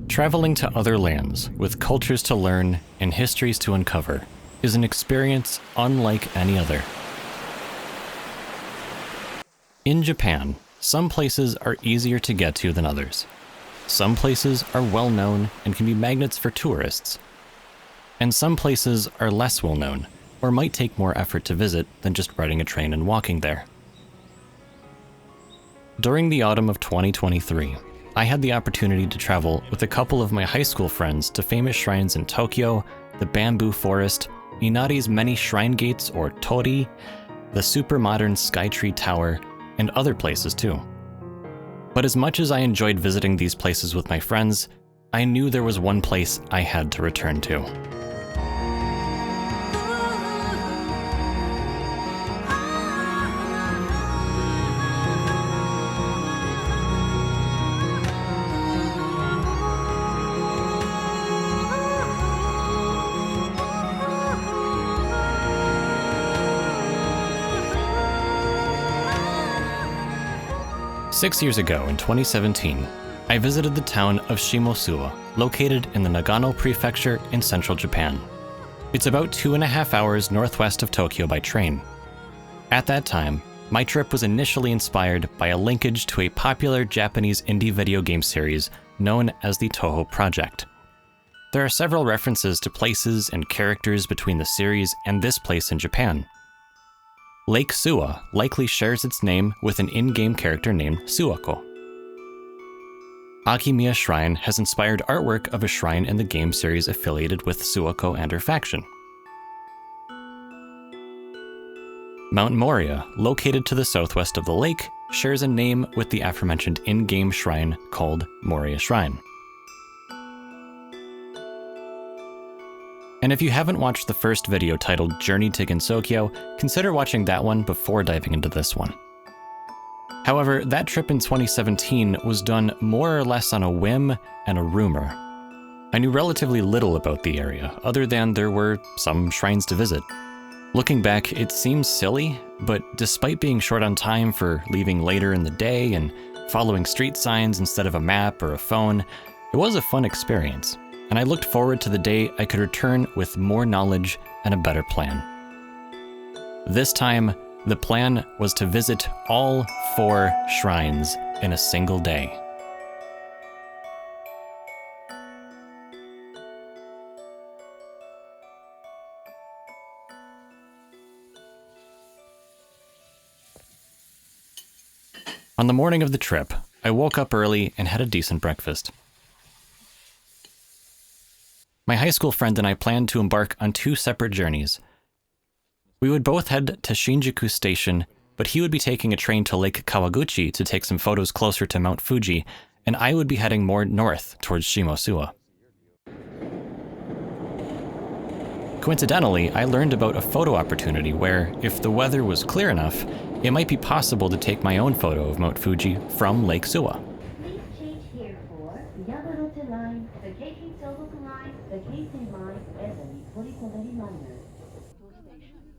Traveling to other lands with cultures to learn and histories to uncover is an experience unlike any other. In Japan, some places are easier to get to than others. Some places are well known and can be magnets for tourists. And some places are less well known or might take more effort to visit than just riding a train and walking there. During the autumn of 2023, I had the opportunity to travel with a couple of my high school friends to famous shrines in Tokyo, the Bamboo Forest, Inari's many shrine gates or tori, the super modern Skytree Tower, and other places too. But as much as I enjoyed visiting these places with my friends, I knew there was one place I had to return to. Six years ago, in 2017, I visited the town of Suwa, located in the Nagano prefecture in central Japan. It's about 2.5 hours northwest of Tokyo by train. At that time, my trip was initially inspired by a linkage to a popular Japanese indie video game series known as the Touhou Project. There are several references to places and characters between the series and this place in Japan. Lake Suwa likely shares its name with an in-game character named Suwako. Akimiya Shrine has inspired artwork of a shrine in the game series affiliated with Suwako and her faction. Mount Moria, located to the southwest of the lake, shares a name with the aforementioned in-game shrine called Moria Shrine. And if you haven't watched the first video titled Journey to Gensokyo, consider watching that one before diving into this one. However, that trip in 2017 was done more or less on a whim and a rumor. I knew relatively little about the area, other than there were some shrines to visit. Looking back, it seems silly, but despite being short on time for leaving later in the day and following street signs instead of a map or a phone, it was a fun experience. And I looked forward to the day I could return with more knowledge and a better plan. This time, the plan was to visit all 4 shrines in a single day. On the morning of the trip, I woke up early and had a decent breakfast. My high school friend and I planned to embark on 2 separate journeys. We would both head to Shinjuku Station, but he would be taking a train to Lake Kawaguchi to take some photos closer to Mount Fuji, and I would be heading more north towards Suwa. Coincidentally, I learned about a photo opportunity where, if the weather was clear enough, it might be possible to take my own photo of Mount Fuji from Lake Suwa.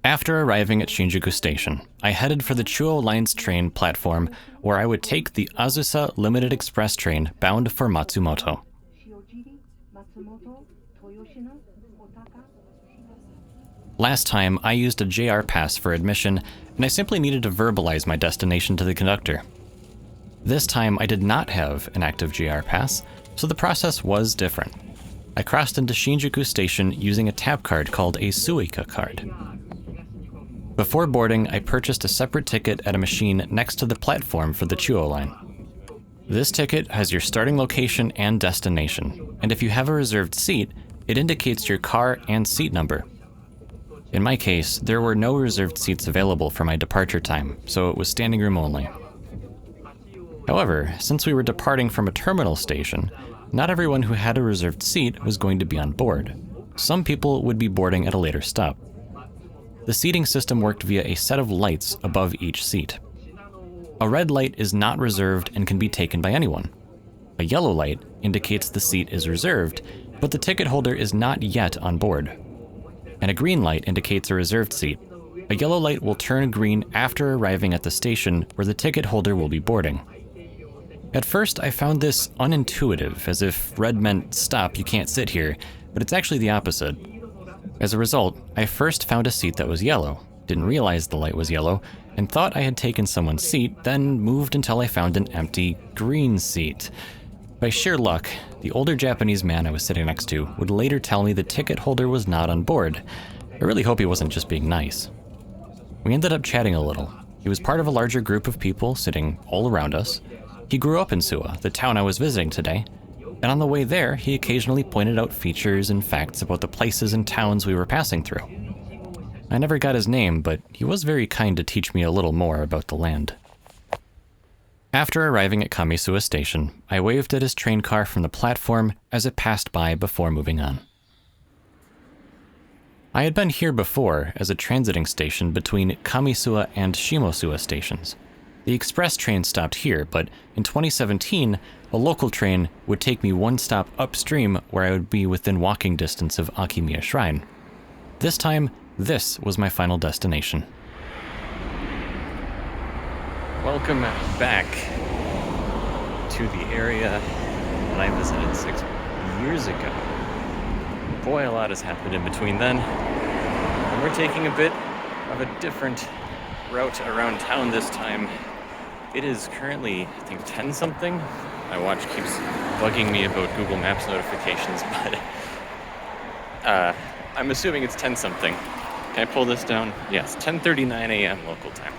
After arriving at Shinjuku Station, I headed for the Chuo Line's train platform where I would take the Azusa Limited Express train bound for Matsumoto. Last time, I used a JR pass for admission, and I simply needed to verbalize my destination to the conductor. This time, I did not have an active JR pass, so the process was different. I crossed into Shinjuku Station using a tap card called a Suica card. Before boarding, I purchased a separate ticket at a machine next to the platform for the Chuo line. This ticket has your starting location and destination, and if you have a reserved seat, it indicates your car and seat number. In my case, there were no reserved seats available for my departure time, so it was standing room only. However, since we were departing from a terminal station, not everyone who had a reserved seat was going to be on board. Some people would be boarding at a later stop. The seating system worked via a set of lights above each seat. A red light is not reserved and can be taken by anyone. A yellow light indicates the seat is reserved, but the ticket holder is not yet on board. And a green light indicates a reserved seat. A yellow light will turn green after arriving at the station where the ticket holder will be boarding. At first, I found this unintuitive, as if red meant stop, you can't sit here, but it's actually the opposite. As a result, I first found a seat that was yellow, didn't realize the light was yellow, and thought I had taken someone's seat, then moved until I found an empty green seat. By sheer luck, the older Japanese man I was sitting next to would later tell me the ticket holder was not on board. I really hope he wasn't just being nice. We ended up chatting a little. He was part of a larger group of people sitting all around us. He grew up in Suwa, the town I was visiting today, and on the way there, he occasionally pointed out features and facts about the places and towns we were passing through. I never got his name, but he was very kind to teach me a little more about the land. After arriving at Kamisuwa Station, I waved at his train car from the platform as it passed by before moving on. I had been here before as a transiting station between Kamisuwa and Shimosuwa stations. The express train stopped here, but in 2017, a local train would take me one stop upstream where I would be within walking distance of Akimiya Shrine. This time, this was my final destination. Welcome back to the area that I visited 6 years ago. Boy, a lot has happened in between then. And we're taking a bit of a different route around town this time. It is currently, I think, 10-something. My watch keeps bugging me about Google Maps notifications, but I'm assuming it's 10-something. Can I pull this down? Yes, 10:39 a.m. local time.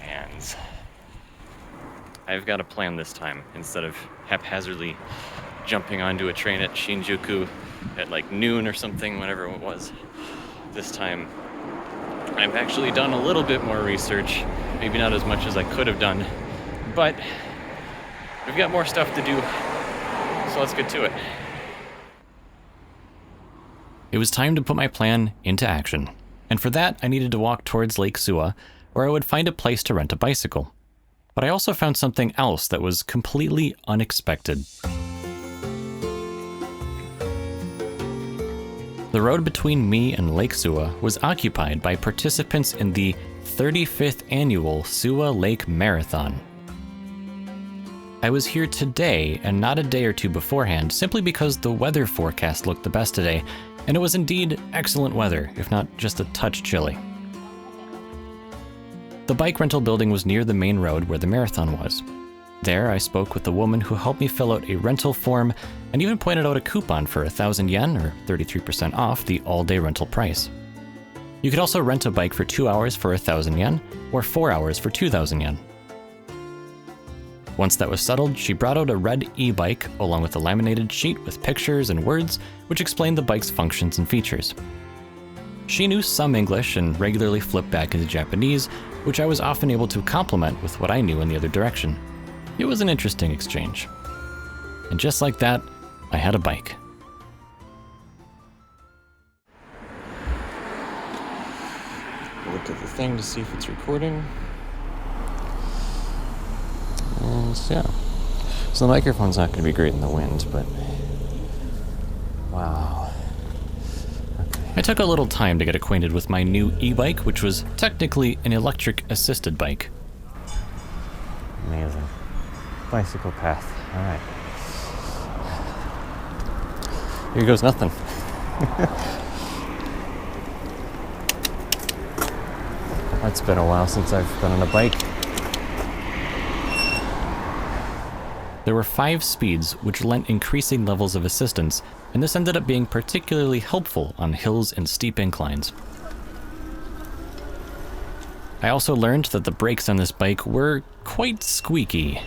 And I've got a plan this time. Instead of haphazardly jumping onto a train at Shinjuku at like noon or something, whatever it was, this time I've actually done a little bit more research. Maybe not as much as I could have done, but we've got more stuff to do, so let's get to it. It was time to put my plan into action, and for that I needed to walk towards Lake Suwa, where I would find a place to rent a bicycle. But I also found something else that was completely unexpected. The road between me and Lake Suwa was occupied by participants in the 35th annual Suwa Lake Marathon. I was here today and not a day or two beforehand simply because the weather forecast looked the best today, and it was indeed excellent weather, if not just a touch chilly. The bike rental building was near the main road where the marathon was. There, I spoke with the woman who helped me fill out a rental form and even pointed out a coupon for 1,000 yen, or 33% off the all-day rental price. You could also rent a bike for 2 hours for 1,000 yen, or 4 hours for 2,000 yen. Once that was settled, she brought out a red e-bike along with a laminated sheet with pictures and words which explained the bike's functions and features. She knew some English and regularly flipped back into Japanese, which I was often able to complement with what I knew in the other direction. It was an interesting exchange. And just like that, I had a bike. Look at the thing to see if it's recording. And yeah. So the microphone's not going to be great in the wind, but wow. Okay. I took a little time to get acquainted with my new e-bike, which was technically an electric assisted bike. Amazing. Bicycle path. All right. Here goes nothing. It's been a while since I've been on a bike. There were 5 speeds, which lent increasing levels of assistance, and this ended up being particularly helpful on hills and steep inclines. I also learned that the brakes on this bike were quite squeaky.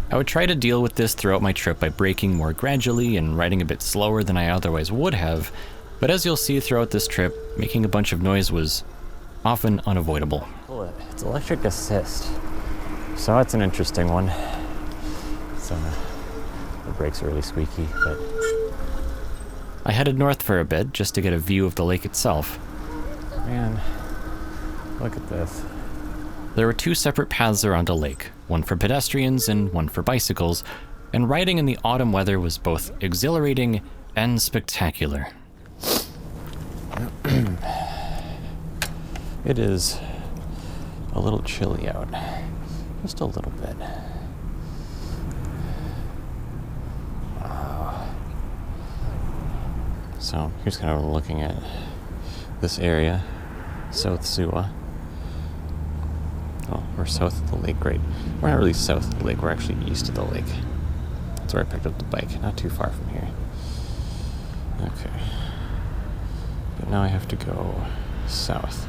I would try to deal with this throughout my trip by braking more gradually and riding a bit slower than I otherwise would have, but as you'll see throughout this trip, making a bunch of noise was often unavoidable. It's electric assist, so that's an interesting one. So the brakes are really squeaky, but I headed north for a bit just to get a view of the lake itself. Man, look at this. There were 2 separate paths around a lake, one for pedestrians and one for bicycles, and riding in the autumn weather was both exhilarating and spectacular. It is a little chilly out. Just a little bit. So here's kind of looking at this area, South Suwa. Oh, we're south of the lake, right? We're not really south of the lake, we're actually east of the lake. That's where I picked up the bike, not too far from here. Okay. But now I have to go south.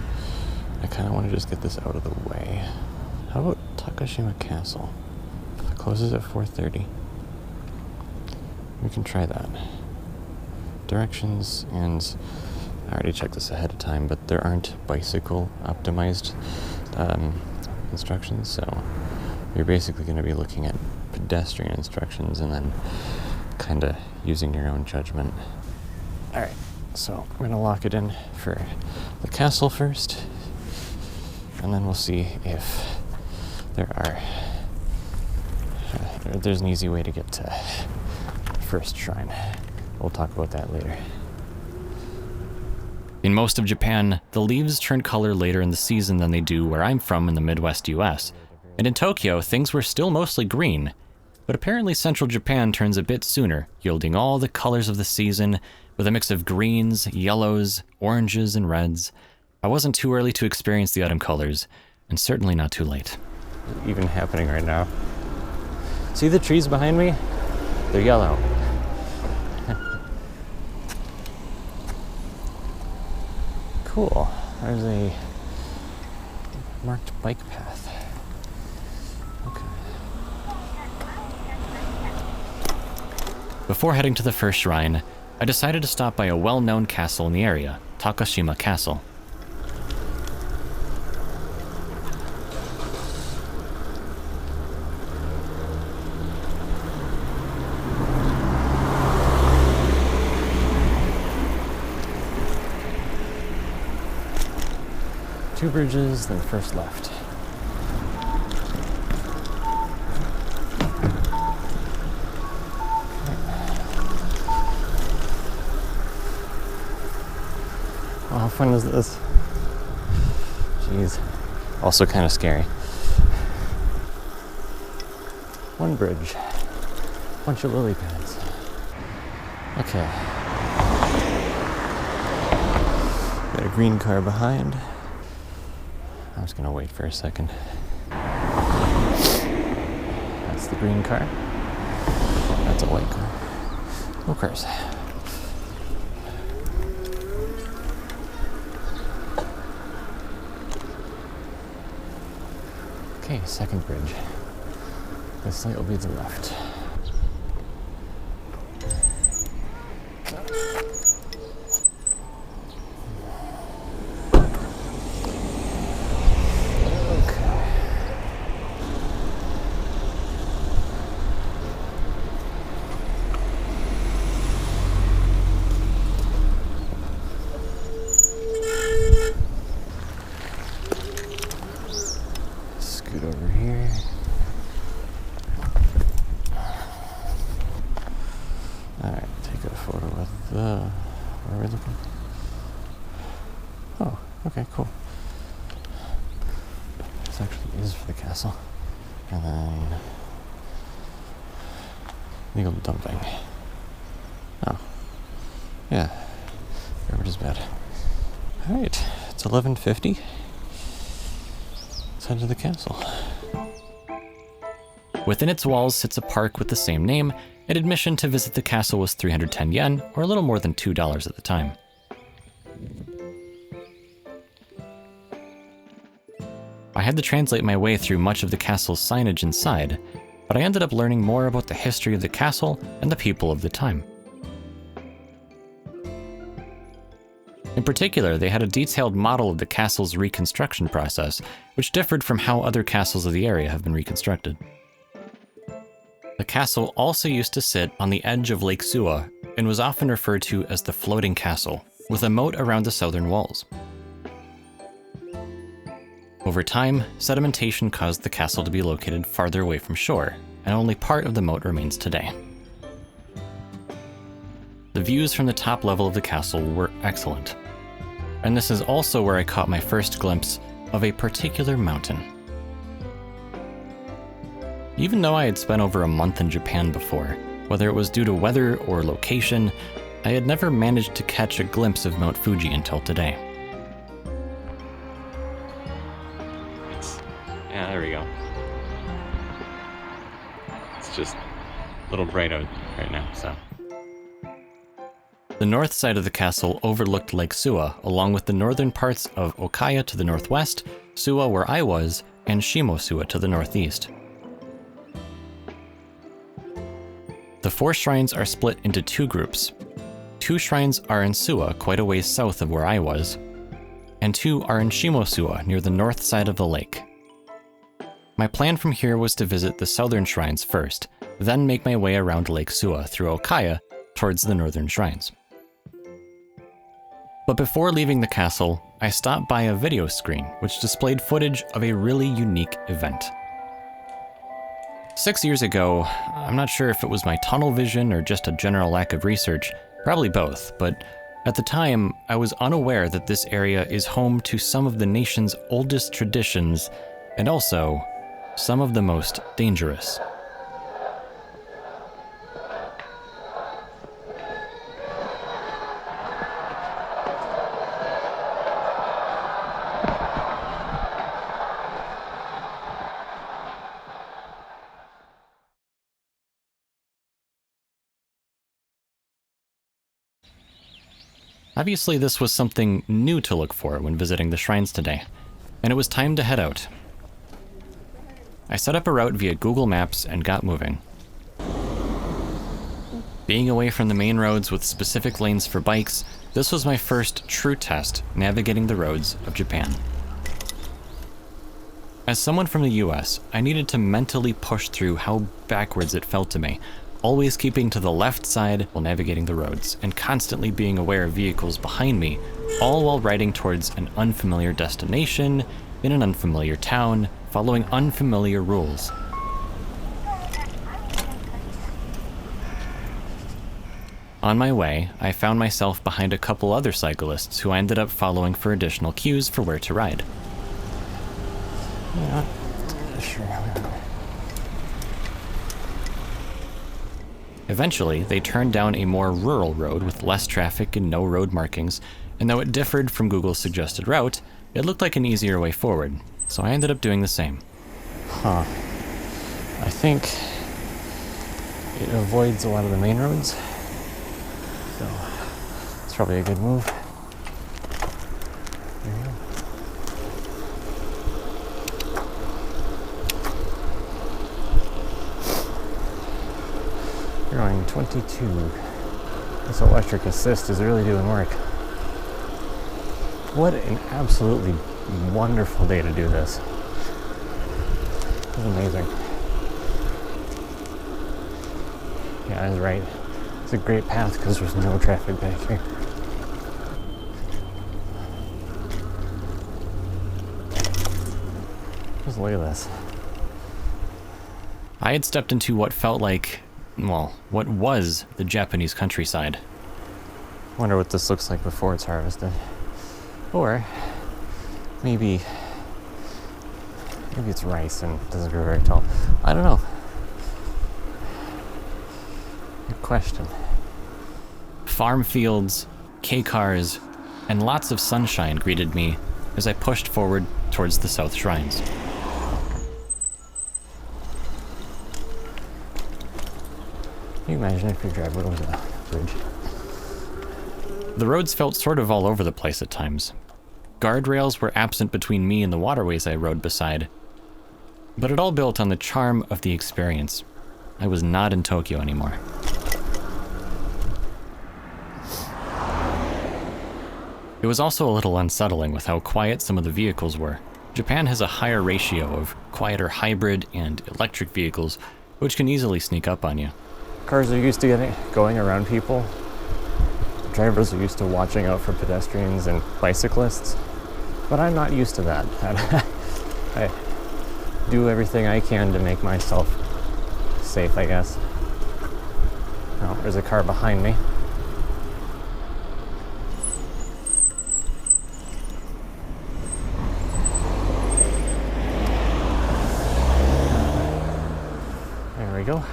I kind of want to just get this out of the way. How about Takashima Castle? It closes at 4:30. We can try that. Directions, and I already checked this ahead of time, but there aren't bicycle optimized instructions, so you're basically going to be looking at pedestrian instructions and then kind of using your own judgment. Alright, so I'm going to lock it in for the castle first, and then we'll see if there's an easy way to get to the first shrine. We'll talk about that later. In most of Japan, the leaves turn color later in the season than they do where I'm from in the Midwest US. And in Tokyo, things were still mostly green, but apparently central Japan turns a bit sooner, yielding all the colors of the season with a mix of greens, yellows, oranges, and reds. I wasn't too early to experience the autumn colors, and certainly not too late. Even happening right now. See the trees behind me? They're yellow. Cool. There's a marked bike path. Okay. Before heading to the first shrine, I decided to stop by a well-known castle in the area, Takashima Castle. Two bridges, then first left. Oh, how fun is this? Jeez. Also kind of scary. One bridge. Bunch of lily pads. Okay. Got a green car behind. I'm just gonna wait for a second. That's the green car. That's a white car. No cars. Okay, second bridge. This light will be to the left. Over here. Alright, take a photo of the... Where are we looking? Oh, okay, cool. This actually is for the castle. And then... legal dumping. Oh. Yeah. Garbage is bad. Alright, it's 11:50. Head to the castle. Within its walls sits a park with the same name, and admission to visit the castle was 310 yen, or a little more than $2 at the time. I had to translate my way through much of the castle's signage inside, but I ended up learning more about the history of the castle and the people of the time. In particular, they had a detailed model of the castle's reconstruction process, which differed from how other castles of the area have been reconstructed. The castle also used to sit on the edge of Lake Suwa and was often referred to as the floating castle, with a moat around the southern walls. Over time, sedimentation caused the castle to be located farther away from shore, and only part of the moat remains today. The views from the top level of the castle were excellent. and this is also where I caught my first glimpse of a particular mountain. Even though I had spent over a month in Japan before, whether it was due to weather or location, I had never managed to catch a glimpse of Mount Fuji until today. Yeah, there we go. It's just a little bright out right now, so. The north side of the castle overlooked Lake Suwa, along with the northern parts of Okaya to the northwest, Suwa where I was, and Shimosuwa to the northeast. The 4 shrines are split into 2 groups. 2 shrines are in Suwa, quite a ways south of where I was, and 2 are in Shimosuwa, near the north side of the lake. My plan from here was to visit the southern shrines first, then make my way around Lake Suwa through Okaya towards the northern shrines. But before leaving the castle, I stopped by a video screen which displayed footage of a really unique event. 6 years ago, I'm not sure if it was my tunnel vision or just a general lack of research, probably both, but at the time, I was unaware that this area is home to some of the nation's oldest traditions and also some of the most dangerous. Obviously, this was something new to look for when visiting the shrines today, and it was time to head out. I set up a route via Google Maps and got moving. Being away from the main roads with specific lanes for bikes, this was my first true test navigating the roads of Japan. As someone from the US, I needed to mentally push through how backwards it felt to me, always keeping to the left side while navigating the roads, and constantly being aware of vehicles behind me, all while riding towards an unfamiliar destination, in an unfamiliar town, following unfamiliar rules. On my way, I found myself behind a couple other cyclists who I ended up following for additional cues for where to ride. Yeah, sure. Eventually, they turned down a more rural road with less traffic and no road markings, and though it differed from Google's suggested route, it looked like an easier way forward, so I ended up doing the same. Huh. I think it avoids a lot of the main roads, so it's probably a good move. There you go. You're going 22. This electric assist is really doing work. What an absolutely wonderful day to do this. It's amazing. Yeah, I was right. It's a great path because there's no traffic back here. Just look at this. I had stepped into what felt like, well, what was the Japanese countryside. Wonder what this looks like before it's harvested. Or maybe it's rice and doesn't grow very tall. I don't know. Good question. Farm fields, K-cars, and lots of sunshine greeted me as I pushed forward towards the south shrines. Can you imagine if your driveway was a bridge? The roads felt sort of all over the place at times. Guardrails were absent between me and the waterways I rode beside, but it all built on the charm of the experience. I was not in Tokyo anymore. It was also a little unsettling with how quiet some of the vehicles were. Japan has a higher ratio of quieter hybrid and electric vehicles, which can easily sneak up on you. Cars are used to going around people. Drivers are used to watching out for pedestrians and bicyclists, but I'm not used to that. I do everything I can to make myself safe, I guess. Oh, there's a car behind me. go.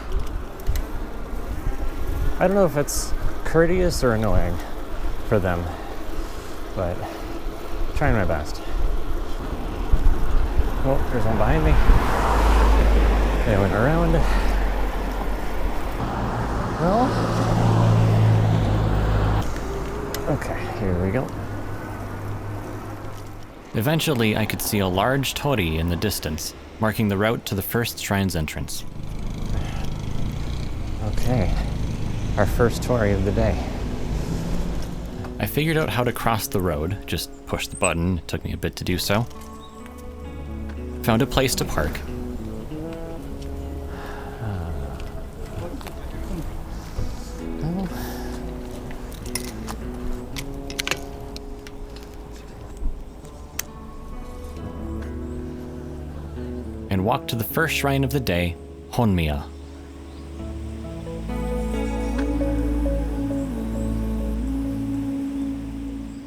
I don't know if it's courteous or annoying for them, but trying my best. Oh, there's one behind me. They went around. Well, okay, here we go. Eventually, I could see a large torii in the distance, marking the route to the first shrine's entrance. Okay, our first torii of the day. I figured out how to cross the road, just pushed the button, it took me a bit to do so. Found a place to park. And walked to the first shrine of the day, Honmiya.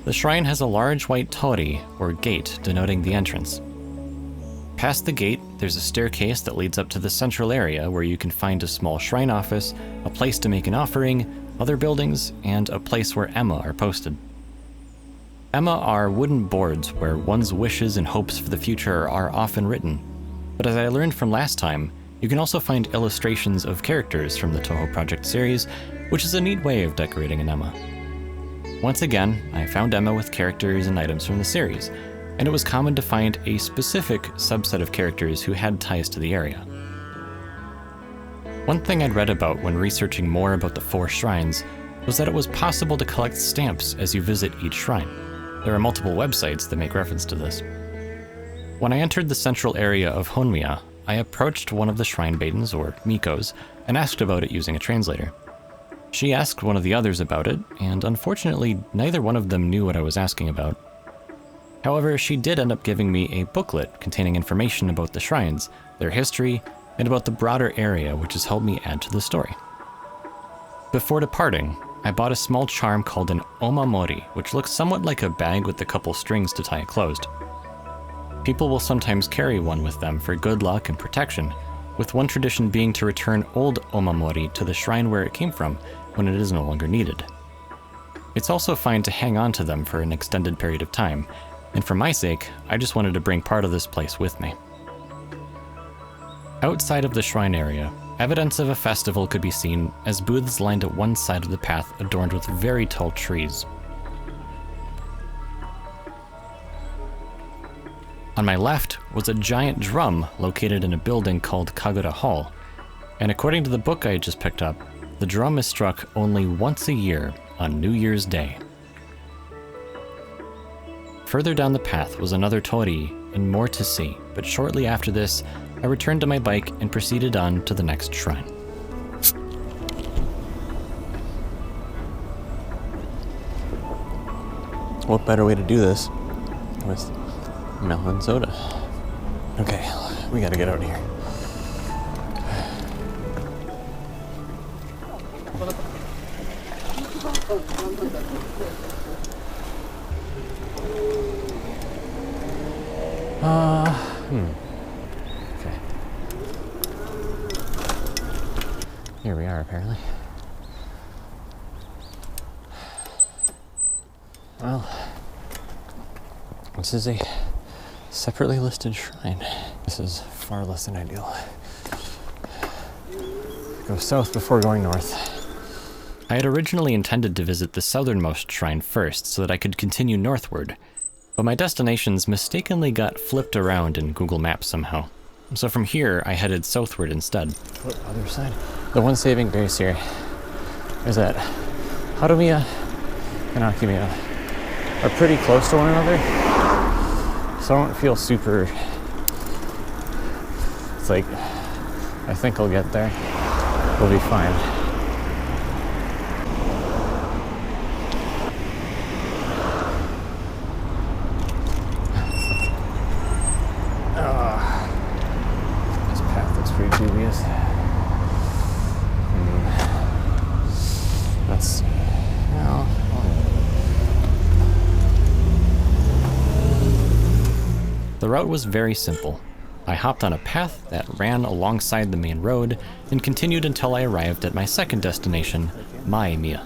The shrine has a large white torii, or gate, denoting the entrance. Past the gate, there's a staircase that leads up to the central area where you can find a small shrine office, a place to make an offering, other buildings, and a place where ema are posted. Ema are wooden boards where one's wishes and hopes for the future are often written. But as I learned from last time, you can also find illustrations of characters from the Touhou Project series, which is a neat way of decorating an ema. Once again, I found ema with characters and items from the series, and it was common to find a specific subset of characters who had ties to the area. One thing I'd read about when researching more about the 4 shrines was that it was possible to collect stamps as you visit each shrine. There are multiple websites that make reference to this. When I entered the central area of Honmiya, I approached one of the shrine maidens, or Mikos, and asked about it using a translator. She asked one of the others about it, and unfortunately, neither one of them knew what I was asking about. However, she did end up giving me a booklet containing information about the shrines, their history, and about the broader area, which has helped me add to the story. Before departing, I bought a small charm called an omamori, which looks somewhat like a bag with a couple strings to tie it closed. People will sometimes carry one with them for good luck and protection, with one tradition being to return old omamori to the shrine where it came from when it is no longer needed. It's also fine to hang on to them for an extended period of time, and for my sake, I just wanted to bring part of this place with me. Outside of the shrine area, evidence of a festival could be seen as booths lined at one side of the path adorned with very tall trees. On my left was a giant drum located in a building called Kagura Hall, and according to the book I had just picked up, the drum is struck only once a year on New Year's Day. Further down the path was another torii and more to see, but shortly after this, I returned to my bike and proceeded on to the next shrine. What better way to do this with melon soda? Okay, we gotta get out of here. Okay. Here we are, apparently. Well, this is a separately listed shrine. This is far less than ideal. Go south before going north. I had originally intended to visit the southernmost shrine first so that I could continue northward, but my destinations mistakenly got flipped around in Google Maps somehow. So from here, I headed southward instead. What other side? The one saving grace here is that Harumiya and Akimiya are pretty close to one another, so I don't feel super... It's like, I think I'll get there. We'll be fine. This path looks pretty dubious. Let's see. Well, The route was very simple. I hopped on a path that ran alongside the main road and continued until I arrived at my second destination, Maemiya.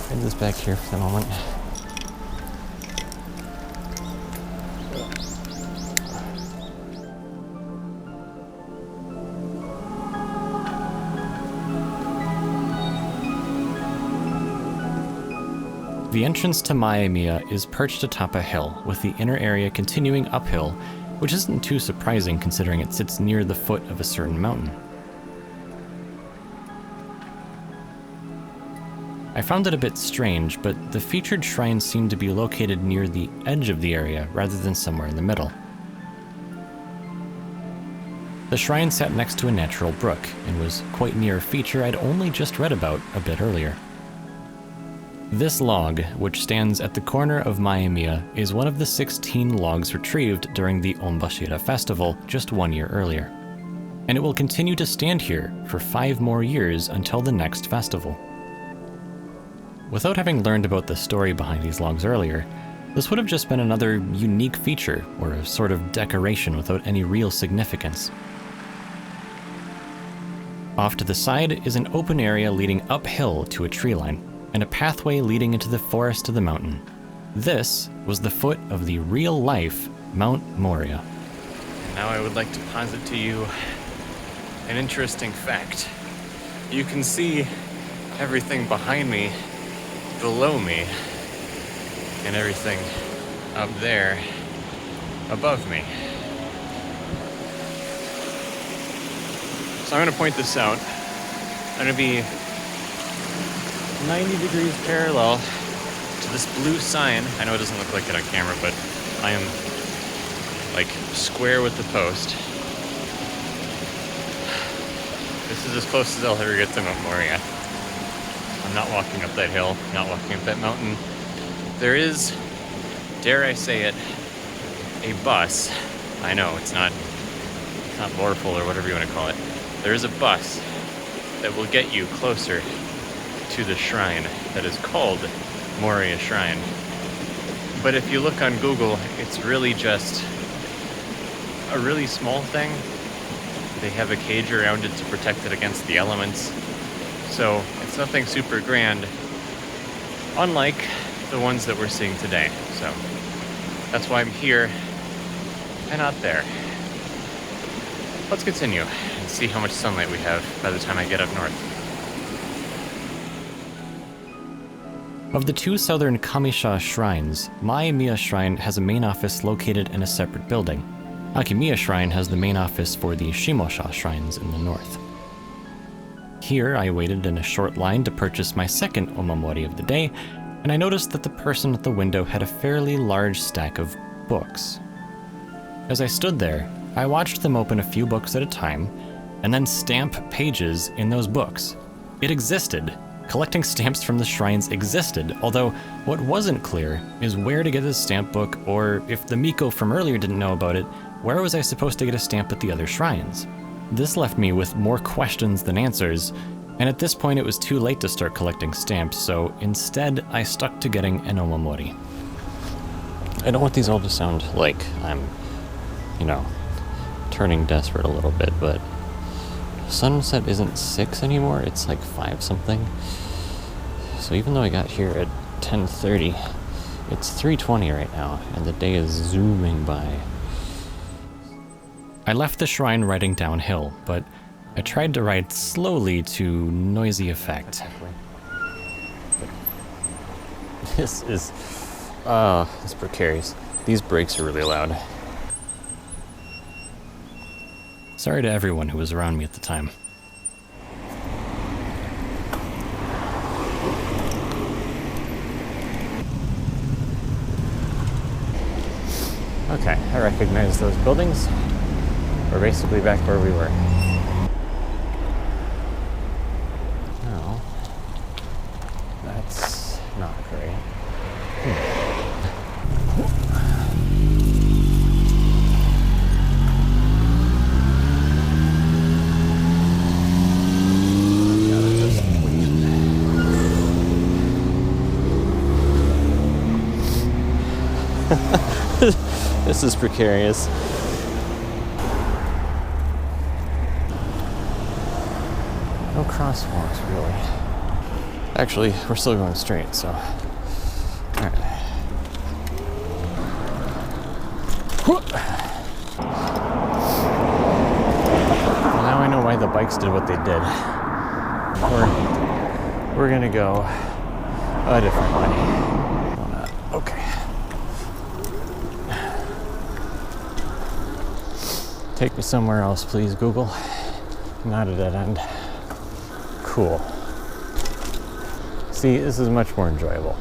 Bring this back here for the moment. The entrance to Maemiya is perched atop a hill, with the inner area continuing uphill, which isn't too surprising considering it sits near the foot of a certain mountain. I found it a bit strange, but the featured shrines seemed to be located near the edge of the area rather than somewhere in the middle. The shrine sat next to a natural brook and was quite near a feature I'd only just read about a bit earlier. This log, which stands at the corner of Maemiya, is one of the 16 logs retrieved during the Onbashira festival just 1 year earlier. And it will continue to stand here for 5 more years until the next festival. Without having learned about the story behind these logs earlier, this would have just been another unique feature or a sort of decoration without any real significance. Off to the side is an open area leading uphill to a tree line, and a pathway leading into the forest of the mountain. This was the foot of the real-life Mount Moriya. Now I would like to posit to you an interesting fact. You can see everything behind me, below me, and everything up there above me. So I'm going to point this out. I'm going to be 90 degrees parallel to this blue sign. I know it doesn't look like it on camera, but I am like square with the post. This is as close as I'll ever get to Mount Moriya. I'm not walking up that hill, not walking up that mountain. There is, dare I say it, a bus. I know, it's not Lorful or whatever you want to call it. There is a bus that will get you closer to the shrine that is called Moriya Shrine. But if you look on Google, it's really just a really small thing. They have a cage around it to protect it against the elements. So it's nothing super grand, unlike the ones that we're seeing today. So that's why I'm here and not there. Let's continue and see how much sunlight we have by the time I get up north. Of the 2 southern Kamisha shrines, Maemiya Shrine has a main office located in a separate building. Akimiya Shrine has the main office for the Shimosha shrines in the north. Here, I waited in a short line to purchase my second omamori of the day, and I noticed that the person at the window had a fairly large stack of books. As I stood there, I watched them open a few books at a time, and then stamp pages in those books. It existed. Collecting stamps from the shrines existed, although what wasn't clear is where to get a stamp book, or if the Miko from earlier didn't know about it, where was I supposed to get a stamp at the other shrines? This left me with more questions than answers, and at this point it was too late to start collecting stamps, so instead I stuck to getting an omamori. I don't want these all to sound like I'm, turning desperate a little bit, but sunset isn't 6 anymore, it's like 5 something. So even though I got here at 10:30, it's 3:20 right now, and the day is zooming by. I left the shrine riding downhill, but I tried to ride slowly to noisy effect. This is, it's precarious. These brakes are really loud. Sorry to everyone who was around me at the time. Okay, I recognize those buildings. We're basically back where we were. No, that's not great. This is precarious. No crosswalks, really. Actually, we're still going straight, so. Alright. Well, now I know why the bikes did what they did. We're gonna go a different way. Okay. Take me somewhere else, please, Google. Not a dead end. Cool. See, this is much more enjoyable.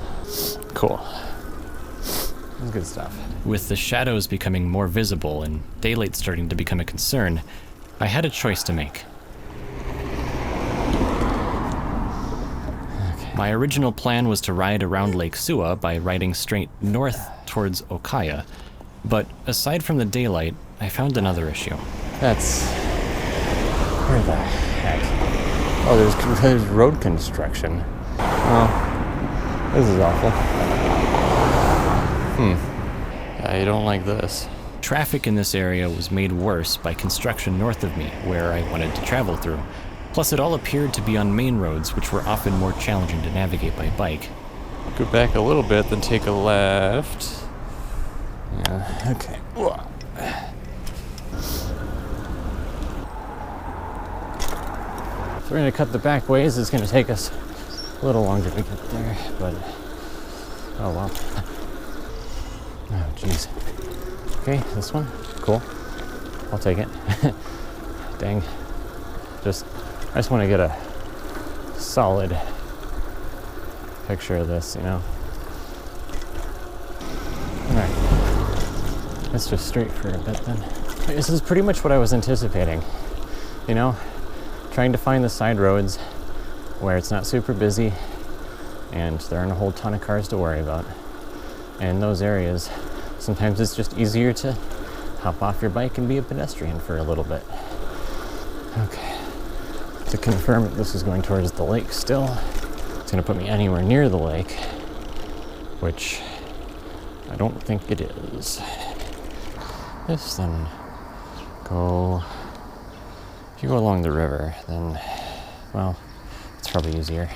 Cool. That's good stuff. With the shadows becoming more visible and daylight starting to become a concern, I had a choice to make. Okay. My original plan was to ride around Lake Suwa by riding straight north towards Okaya, but aside from the daylight, I found another issue. That's... Where the heck? Oh, there's road construction. Oh, this is awful. I don't like this. Traffic in this area was made worse by construction north of me, where I wanted to travel through. Plus, it all appeared to be on main roads, which were often more challenging to navigate by bike. Go back a little bit, then take a left. Yeah, okay. So we're gonna cut the back ways. It's gonna take us a little longer to get there, but oh well. Oh jeez. Okay, this one, cool. I'll take it. Dang. I just want to get a solid picture of this, you know. All right. Let's just straight for a bit then. This is pretty much what I was anticipating. You know, trying to find the side roads where it's not super busy and there aren't a whole ton of cars to worry about. And in those areas, sometimes it's just easier to hop off your bike and be a pedestrian for a little bit. Okay. To confirm that this is going towards the lake still, it's going to put me anywhere near the lake, which I don't think it is. This then go... If you go along the river, then, well, it's probably easier.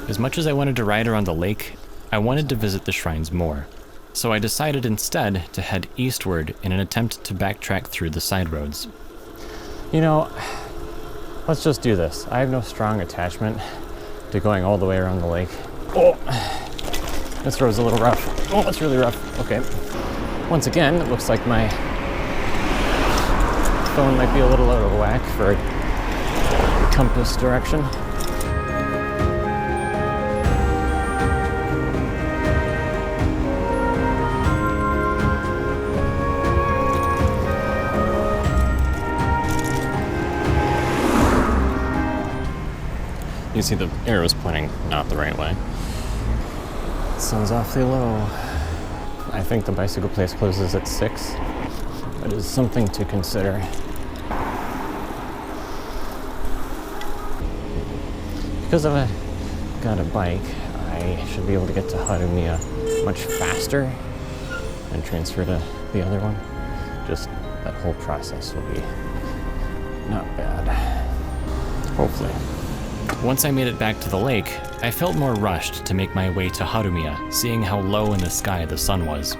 As much as I wanted to ride around the lake, I wanted to visit the shrines more. So I decided instead to head eastward in an attempt to backtrack through the side roads. You know, let's just do this. I have no strong attachment to going all the way around the lake. Oh, this road's a little rough. Oh, it's really rough. Okay. Once again, it looks like my phone might be a little out of whack for compass direction. You see the arrow's pointing not the right way. Sun's awfully low. I think the bicycle place closes at 6. That is something to consider. Because I've got a bike, I should be able to get to Harumiya much faster and transfer to the other one. Just that whole process will be not bad. Hopefully. Once I made it back to the lake, I felt more rushed to make my way to Harumiya, seeing how low in the sky the sun was.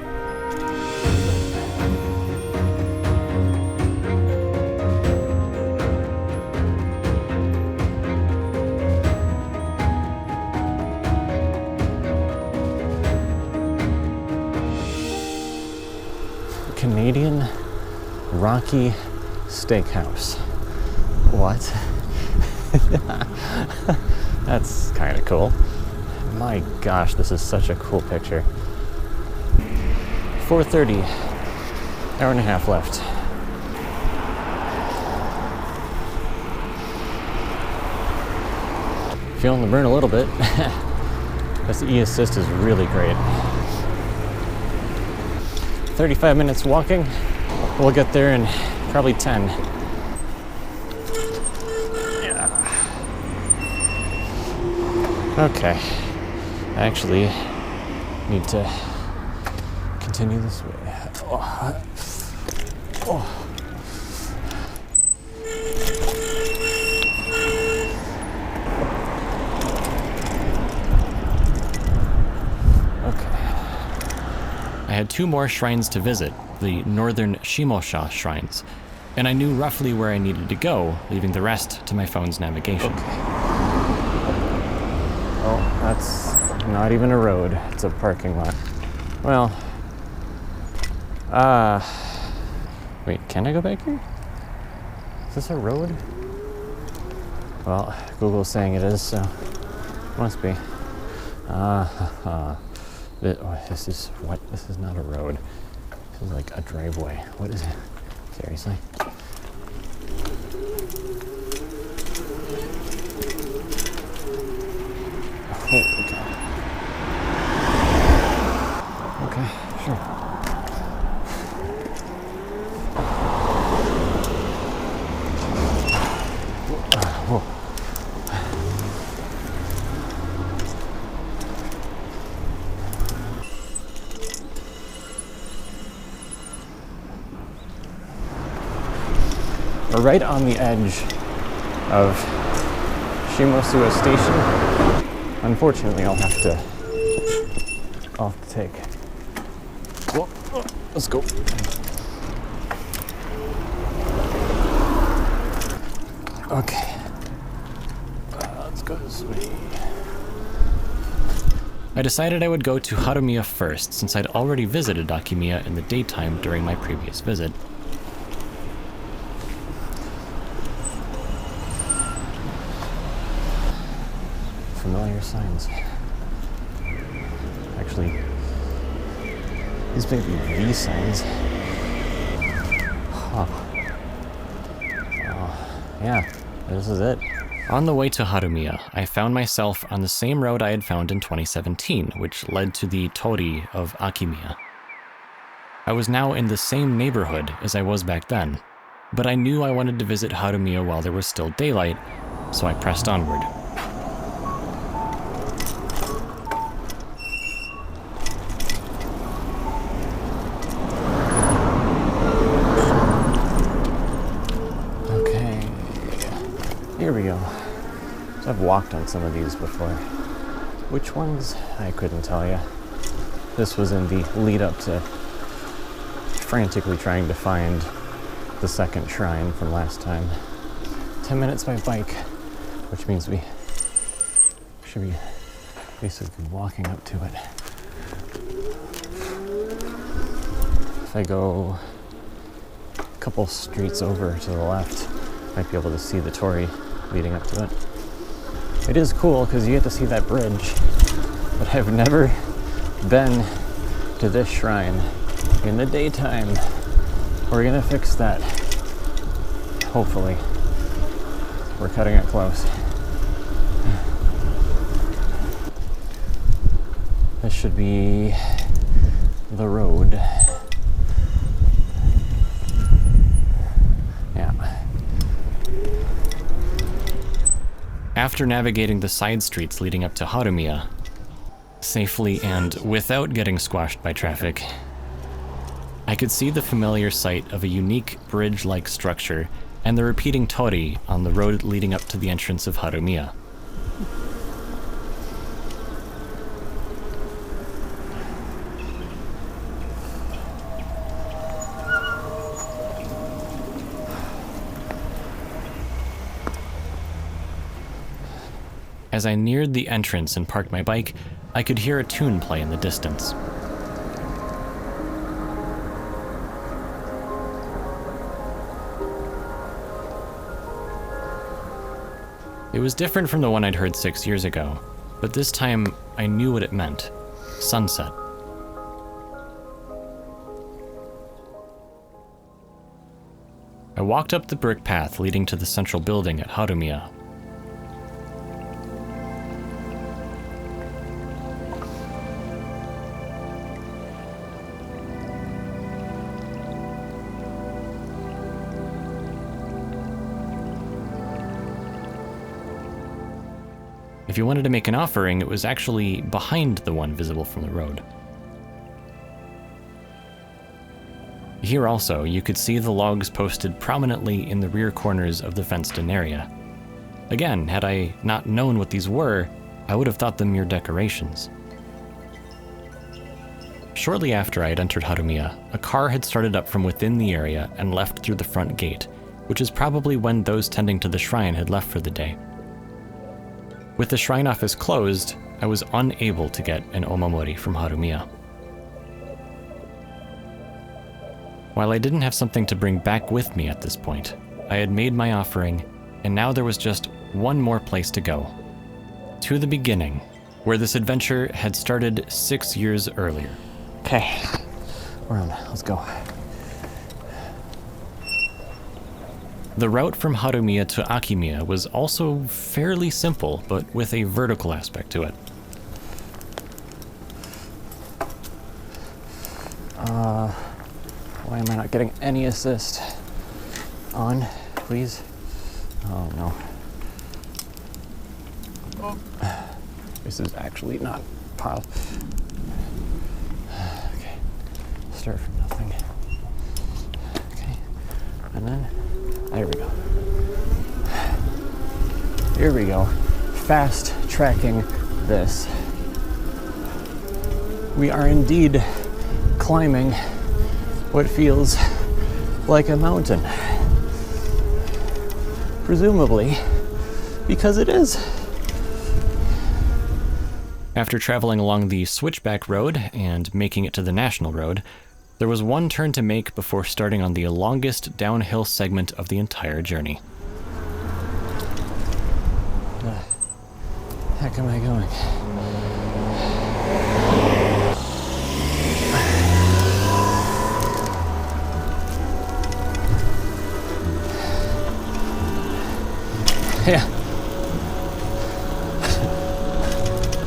Canadian Rocky Steakhouse. What? That's kind of cool. My gosh, this is such a cool picture. 4:30, hour and a half left. Feeling the burn a little bit. This e-assist is really great. 35 minutes walking. We'll get there in probably 10. Okay. I actually need to continue this way. Oh. Oh. I had 2 more shrines to visit, the northern Shimosha shrines, and I knew roughly where I needed to go, leaving the rest to my phone's navigation. Okay. Oh, that's not even a road, it's a parking lot. Well, wait, can I go back here? Is this a road? Well, Google's saying it is, so must be. This is what? This is not a road. This is like a driveway. What is it? Seriously? Holy cow. Okay, sure. Whoa. We're right on the edge of Shimosua Station. Unfortunately, I'll have to take. Whoa, let's go. Okay. Let's go this way. I decided I would go to Harumiya first, since I'd already visited Akimiya in the daytime during my previous visit. Familiar signs. Actually, these may be V signs. Huh. Yeah, this is it. On the way to Harumiya, I found myself on the same road I had found in 2017, which led to the Tori of Akimiya. I was now in the same neighborhood as I was back then, but I knew I wanted to visit Harumiya while there was still daylight, so I pressed onward. Here we go. So I've walked on some of these before. Which ones? I couldn't tell you. This was in the lead up to frantically trying to find the second shrine from last time. 10 minutes by bike, which means we should be basically walking up to it. If I go a couple streets over to the left, might be able to see the Tori leading up to it. It is cool because you get to see that bridge, but I've never been to this shrine in the daytime. We're gonna fix that. Hopefully. We're cutting it close. This should be the road. After navigating the side streets leading up to Harumiya, safely and without getting squashed by traffic, I could see the familiar sight of a unique bridge-like structure and the repeating Tori on the road leading up to the entrance of Harumiya. As I neared the entrance and parked my bike, I could hear a tune play in the distance. It was different from the one I'd heard 6 years ago, but this time I knew what it meant: sunset. I walked up the brick path leading to the central building at Harumiya. If you wanted to make an offering, it was actually behind the one visible from the road. Here also, you could see the logs posted prominently in the rear corners of the fenced-in area. Again, had I not known what these were, I would have thought them mere decorations. Shortly after I had entered Harumiya, a car had started up from within the area and left through the front gate, which is probably when those tending to the shrine had left for the day. With the shrine office closed, I was unable to get an omamori from Harumiya. While I didn't have something to bring back with me at this point, I had made my offering, and now there was just one more place to go. To the beginning, where this adventure had started 6 years earlier. Okay, we're on. Let's go. The route from Harumiya to Akimiya was also fairly simple, but with a vertical aspect to it. Why am I not getting any assist? On, please. Oh no. This is actually not pile. Okay, start from nothing. Okay, and then, there we go. Here we go. Fast tracking this. We are indeed climbing what feels like a mountain. Presumably, because it is. After traveling along the switchback road and making it to the national road, there was one turn to make before starting on the longest downhill segment of the entire journey. Where the heck am I going? Yeah.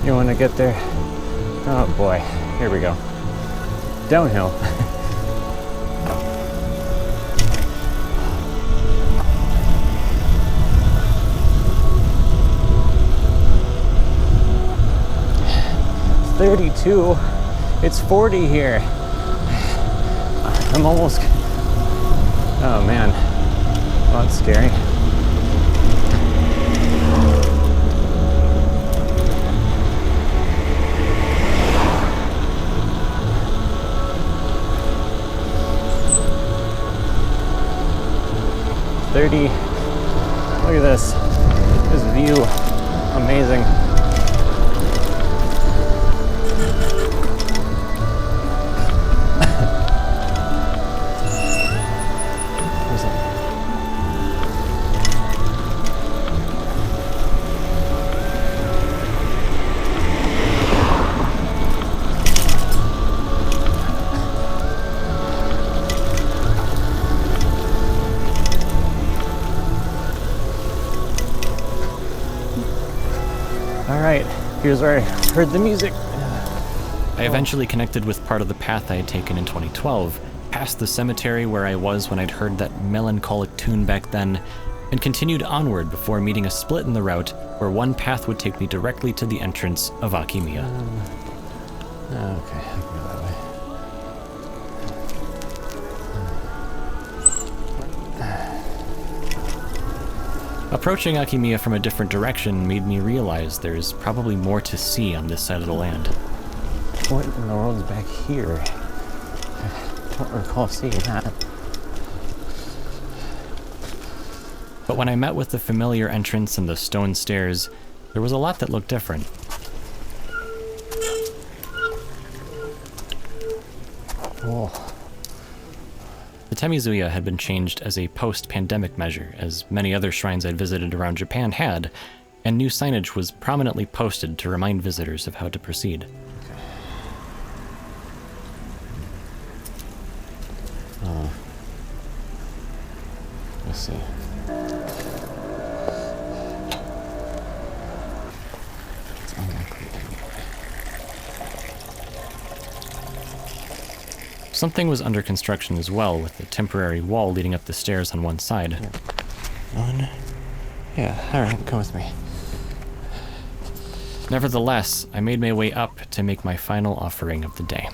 You want to get there? Oh boy, here we go. Downhill. $32. It's 40 here. I'm almost. Oh man, well, that's scary. $30. Look at this. This view. Amazing. Alright, here's where I heard the music. I eventually connected with part of the path I had taken in 2012, past the cemetery where I was when I'd heard that melancholic tune back then, and continued onward before meeting a split in the route where one path would take me directly to the entrance of Akimiya. Okay, I can go that way. Approaching Akimiya from a different direction made me realize there's probably more to see on this side of the land. What in the world is back here? I don't recall seeing that. But when I met with the familiar entrance and the stone stairs, there was a lot that looked different. Oh. The Temizuya had been changed as a post-pandemic measure, as many other shrines I'd visited around Japan had, and new signage was prominently posted to remind visitors of how to proceed. Let's see. It's unlikely anyway. Something was under construction as well, with a temporary wall leading up the stairs on one side. One. Yeah, alright, come with me. Nevertheless, I made my way up to make my final offering of the day.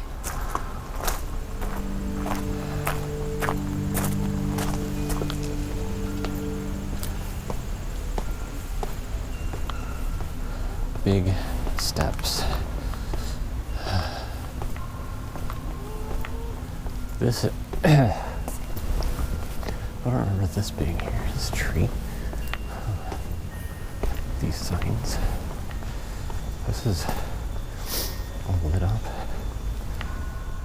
Big steps. This, I don't remember this being here. This tree. These signs. This is all lit up.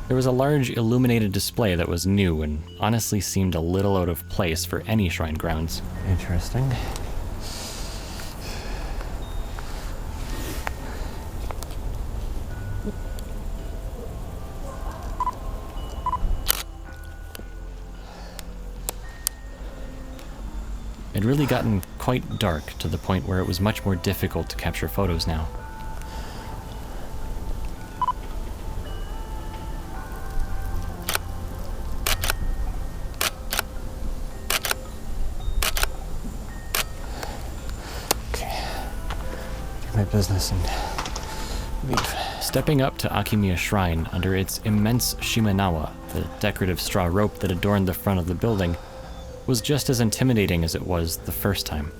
There was a large illuminated display that was new and honestly seemed a little out of place for any shrine grounds. Interesting. It had really gotten quite dark to the point where it was much more difficult to capture photos now. Okay, do my business and leave. Stepping up to Akimiya Shrine under its immense shimenawa, the decorative straw rope that adorned the front of the building, was just as intimidating as it was the first time.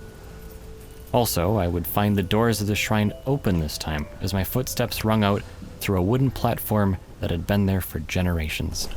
Also, I would find the doors of the shrine open this time as my footsteps rung out through a wooden platform that had been there for generations.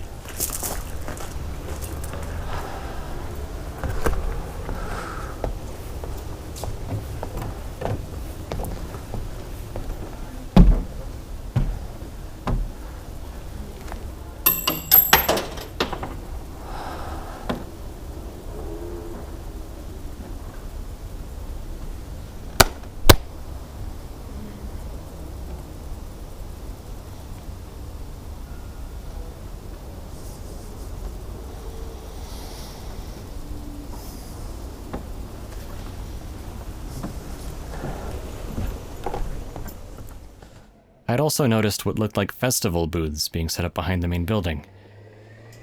I'd also noticed what looked like festival booths being set up behind the main building.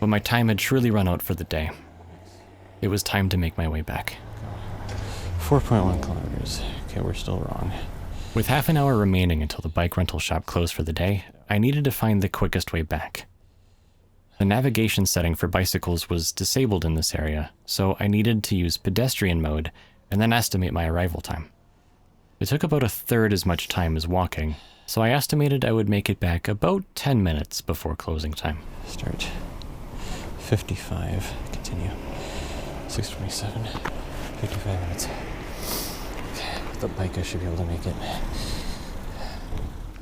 But my time had truly run out for the day. It was time to make my way back. 4.1 kilometers. Okay, we're still wrong. With half an hour remaining until the bike rental shop closed for the day, I needed to find the quickest way back. The navigation setting for bicycles was disabled in this area, so I needed to use pedestrian mode and then estimate my arrival time. It took about a third as much time as walking, so I estimated I would make it back about 10 minutes before closing time. Start 55, continue 6:27, 55 minutes. With the bike I should be able to make it.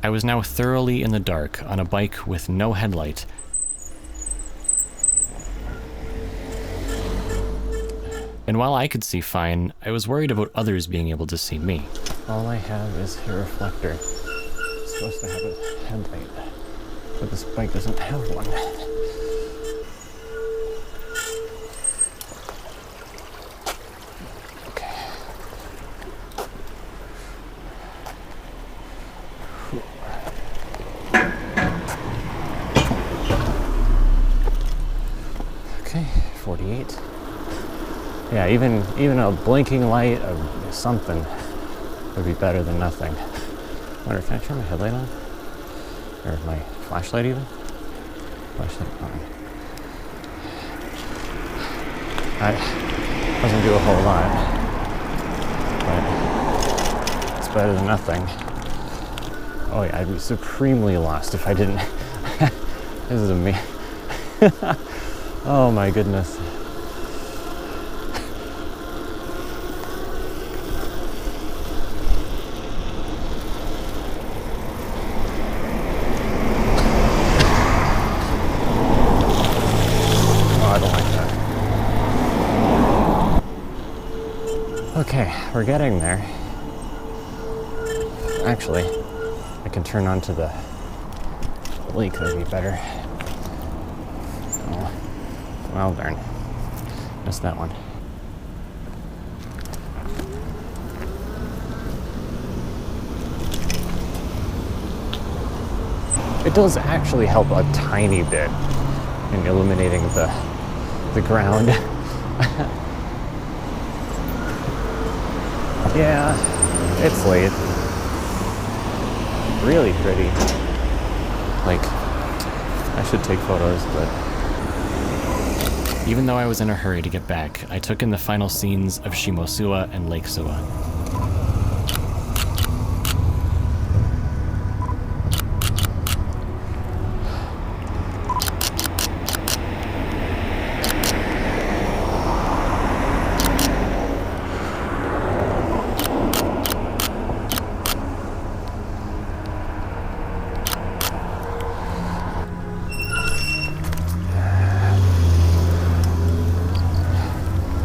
I was now thoroughly in the dark on a bike with no headlight. And while I could see fine, I was worried about others being able to see me. All I have is a reflector. It's supposed to have a headlight, but this bike doesn't have one. Okay. Okay, 48. Yeah, even a blinking light of something would be better than nothing. I wonder, can I turn my headlight on? Or my flashlight even? Flashlight on. That doesn't do a whole lot, but it's better than nothing. Oh yeah, I'd be supremely lost if I didn't. This is me. Oh my goodness. Okay, we're getting there. Actually, I can turn onto the lake, that'd be better. Oh, well darn. Missed that one. It does actually help a tiny bit in illuminating the ground. Yeah, it's late. really pretty. Like, I should take photos, but... Even though I was in a hurry to get back, I took in the final scenes of Suwa and Lake Suwa.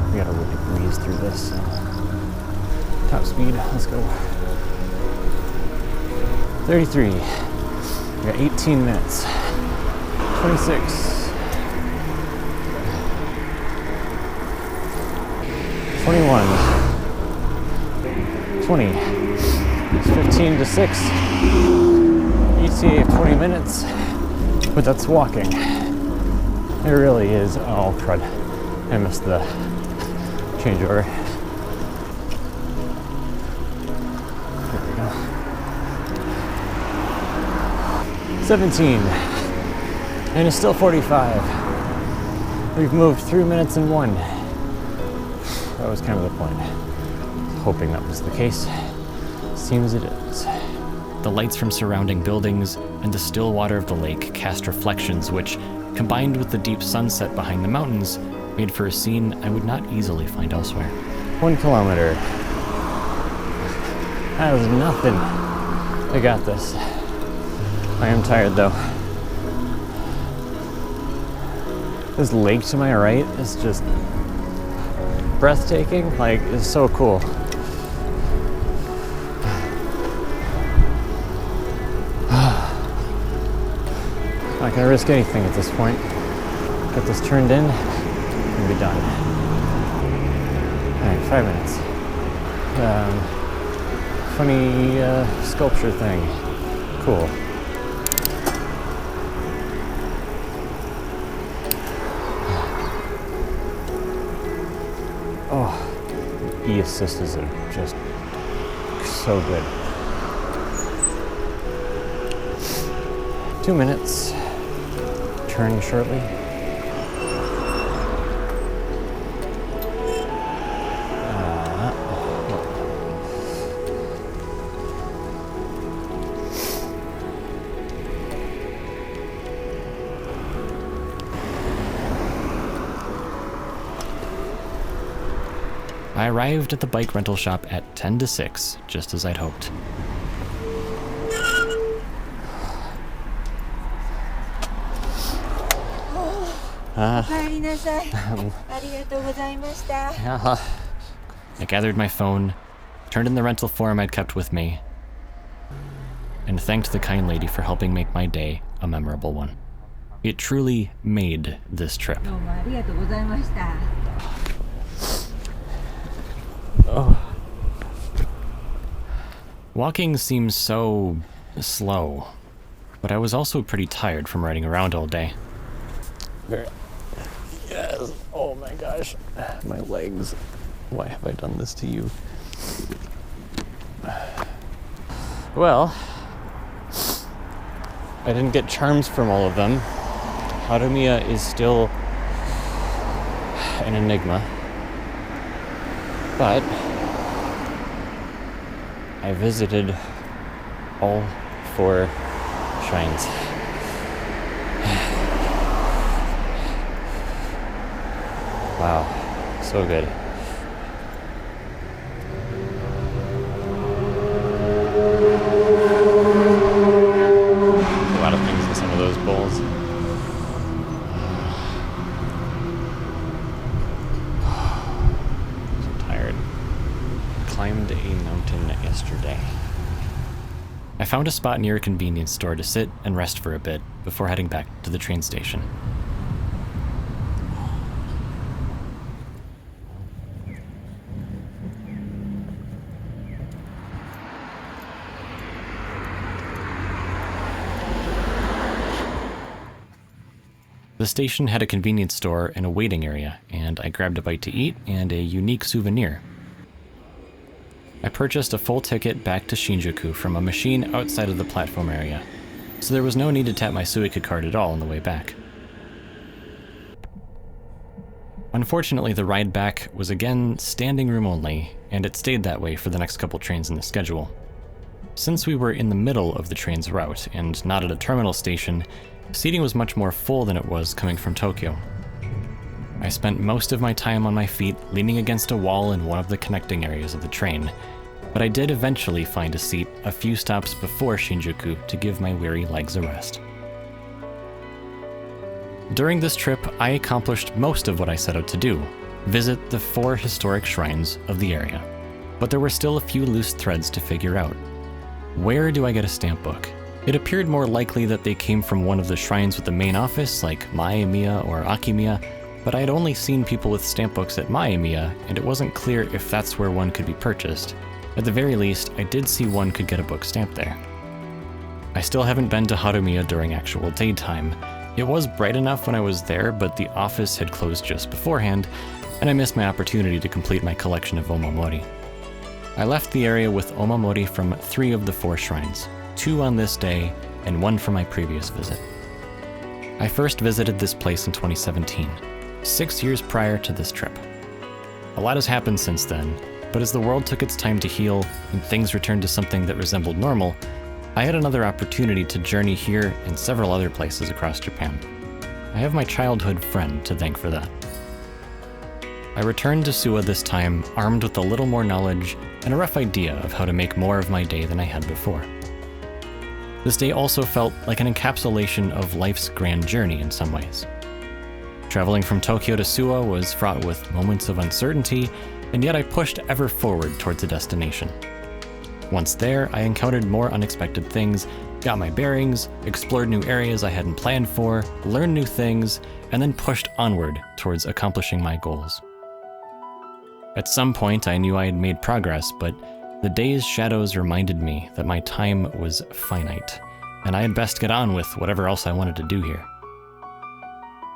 We gotta really breeze through this. Top speed, let's go. 33. We got 18 minutes. 26. 21. 20. It's 15 to 6. ETA of 20 minutes. But that's walking. It really is. Oh, crud. I missed the changeover. There we go. 17. And it's still 45. We've moved 3 minutes and 1. That was kind of the point. Hoping that was the case. Seems it is. The lights from surrounding buildings and the still water of the lake cast reflections which, combined with the deep sunset behind the mountains, made for a scene I would not easily find elsewhere. 1 kilometer. That is nothing. I got this. I am tired though. This lake to my right is just breathtaking. Like, it's so cool. Not gonna risk anything at this point. Get this turned in and be done. Alright, 5 minutes. Funny sculpture thing. Cool. Oh, e-assist are just so good. 2 minutes. Turning shortly. I arrived at the bike rental shop at 10 to 6, just as I'd hoped. I gathered my phone, turned in the rental form I'd kept with me, and thanked the kind lady for helping make my day a memorable one. It truly made this trip. Oh. Walking seems so slow, but I was also pretty tired from riding around all day. Yes. Oh my gosh. My legs. Why have I done this to you? Well, I didn't get charms from all of them. Harumiya is still an enigma. But I visited all 4 shrines. Wow, so good. A lot of things in some of those bowls. So tired. Climbed a mountain yesterday. I found a spot near a convenience store to sit and rest for a bit before heading back to the train station. The station had a convenience store and a waiting area, and I grabbed a bite to eat and a unique souvenir. I purchased a full ticket back to Shinjuku from a machine outside of the platform area, so there was no need to tap my Suica card at all on the way back. Unfortunately, the ride back was again standing room only, and it stayed that way for the next couple trains in the schedule. Since we were in the middle of the train's route and not at a terminal station, seating was much more full than it was coming from Tokyo. I spent most of my time on my feet leaning against a wall in one of the connecting areas of the train, but I did eventually find a seat a few stops before Shinjuku to give my weary legs a rest. During this trip, I accomplished most of what I set out to do, visit the 4 historic shrines of the area, but there were still a few loose threads to figure out. Where do I get a stamp book? It appeared more likely that they came from one of the shrines with the main office, like Maemiya or Akimiya, but I had only seen people with stamp books at Maemiya, and it wasn't clear if that's where one could be purchased. At the very least, I did see one could get a book stamped there. I still haven't been to Harumiya during actual daytime. It was bright enough when I was there, but the office had closed just beforehand, and I missed my opportunity to complete my collection of omamori. I left the area with omamori from 3 of the 4 shrines, 2 on this day, and 1 from my previous visit. I first visited this place in 2017, 6 years prior to this trip. A lot has happened since then, but as the world took its time to heal and things returned to something that resembled normal, I had another opportunity to journey here and several other places across Japan. I have my childhood friend to thank for that. I returned to Suwa this time armed with a little more knowledge and a rough idea of how to make more of my day than I had before. This day also felt like an encapsulation of life's grand journey in some ways. Traveling from Tokyo to Suwa was fraught with moments of uncertainty, and yet I pushed ever forward towards a destination. Once there, I encountered more unexpected things, got my bearings, explored new areas I hadn't planned for, learned new things, and then pushed onward towards accomplishing my goals. At some point, I knew I had made progress, but the day's shadows reminded me that my time was finite, and I had best get on with whatever else I wanted to do here.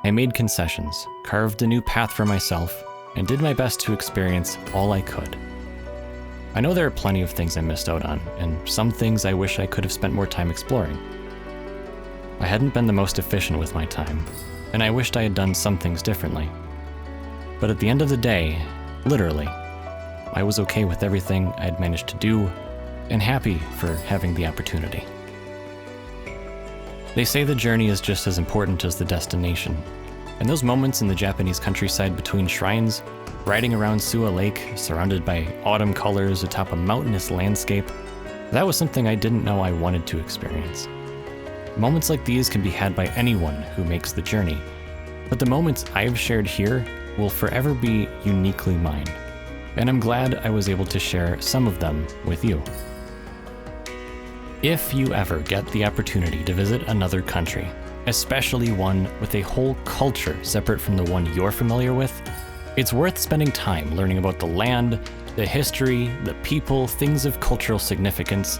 I made concessions, carved a new path for myself, and did my best to experience all I could. I know there are plenty of things I missed out on, and some things I wish I could have spent more time exploring. I hadn't been the most efficient with my time, and I wished I had done some things differently. But at the end of the day, literally, I was okay with everything I had managed to do, and happy for having the opportunity. They say the journey is just as important as the destination, and those moments in the Japanese countryside between shrines, riding around Suwa Lake, surrounded by autumn colors atop a mountainous landscape, that was something I didn't know I wanted to experience. Moments like these can be had by anyone who makes the journey, but the moments I've shared here will forever be uniquely mine, and I'm glad I was able to share some of them with you. If you ever get the opportunity to visit another country, especially one with a whole culture separate from the one you're familiar with, it's worth spending time learning about the land, the history, the people, things of cultural significance,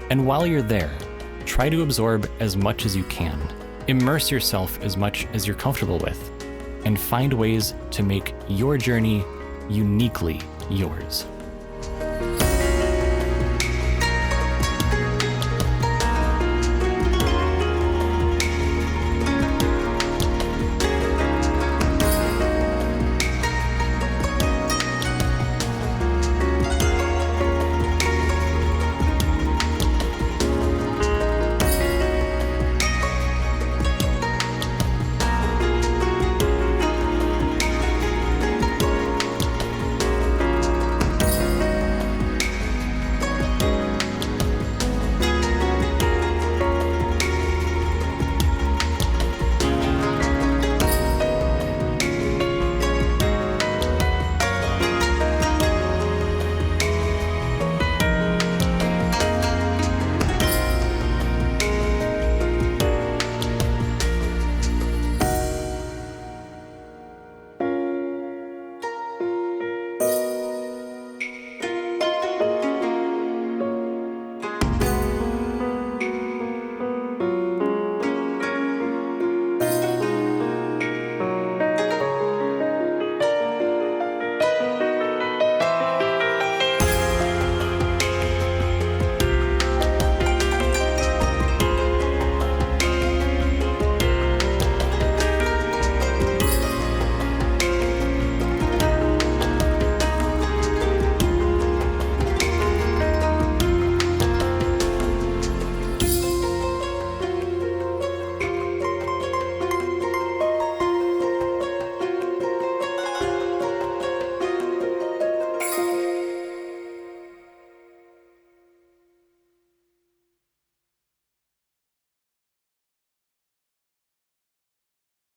and while you're there, try to absorb as much as you can. Immerse yourself as much as you're comfortable with, and find ways to make your journey uniquely yours.